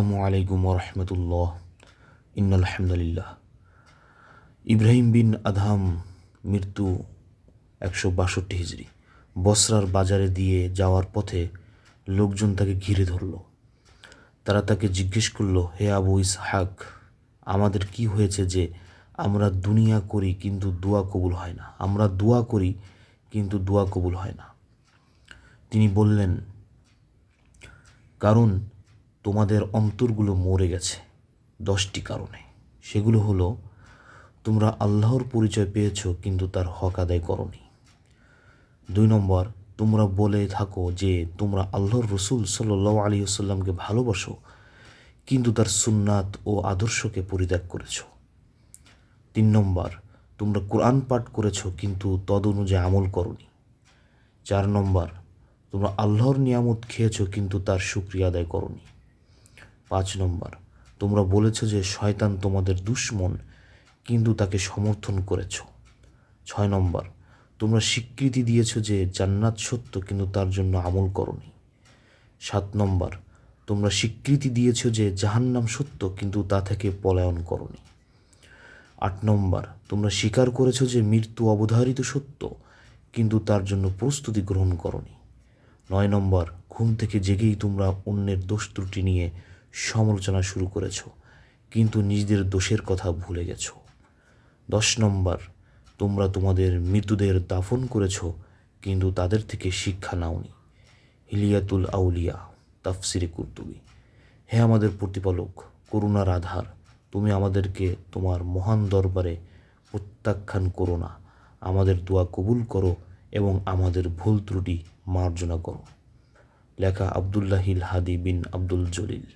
আসসালামু আলাইকুম রহমতুল্লাহ। ইন্নাল হামদুলিল্লাহ। ইব্রাহিম বিন আদহাম মৃত্যু 162 হিজরি। বসরার বাজারে দিয়ে যাওয়ার পথে লোকজন তাকে ঘিরে ধরল। তারা তাকে জিজ্ঞেস করল, হে আবু ইসহাক, আমাদের কি হয়েছে যে আমরা দুনিয়া করি কিন্তু দোয়া কবুল হয় না? আমরা দোয়া করি কিন্তু দোয়া কবুল হয় না। তিনি বললেন, কারণ তোমাদের অন্তরগুলো মরে গেছে 10টি কারণে। সেগুলো হলো, তোমরা আল্লাহর পরিচয় পেয়েছ কিন্তু তার হক আদায় করনি। 2 নম্বর, তোমরা বলে থাকো যে তোমরা আল্লাহর রসুল সাল্লাল্লাহু আলাইহি ওয়াসাল্লামকে ভালোবাসো কিন্তু তার সুন্নাত ও আদর্শকে পরিত্যাগ করেছ। 3 নম্বর, তোমরা কোরআন পাঠ করেছ কিন্তু তদ অনুযায়ী আমল করনি। 4 নম্বর, তোমরা আল্লাহর নিয়ামত খেয়েছ কিন্তু তার শুকরিয়া আদায় করনি। 5 নম্বর, তোমরা বলেছ যে শয়তান তোমাদের দুশমন কিন্তু তাকে সমর্থন করেছ। 6 নম্বর, তোমরা স্বীকৃতি দিয়েছ যে জান্নাত সত্য কিন্তু তার জন্য আমল করনি। 7 নম্বর, তোমরা স্বীকৃতি দিয়েছ যে জাহান্নাম সত্য কিন্তু তা থেকে পলায়ন করনি। 8 নম্বর, তোমরা স্বীকার করেছ যে মৃত্যু অবধারিত সত্য কিন্তু তার জন্য প্রস্তুতি গ্রহণ করনি। 9 নম্বর, ঘুম থেকে জেগেই তোমরা অন্যের দোষ ত্রুটি নিয়ে সমালোচনা শুরু করেছ কিন্তু নিজেদের দোষের কথা ভুলে গেছ। 10 নম্বর, তোমরা তোমাদের মৃতদের দাফন করেছ কিন্তু তাদের থেকে শিক্ষা নাওনি। হিলিয়াতুল আউলিয়া, তাফসিরে কুরতুবী। হে আমাদের প্রতিপালক, করুণার আধার, তুমি আমাদেরকে তোমার মহান দরবারে প্রত্যাখ্যান করো না। আমাদের দোয়া কবুল করো এবং আমাদের ভুল ত্রুটি মার্জনা করো। লেখা আবদুল্লাহিল হাদি বিন আব্দুল জলিল।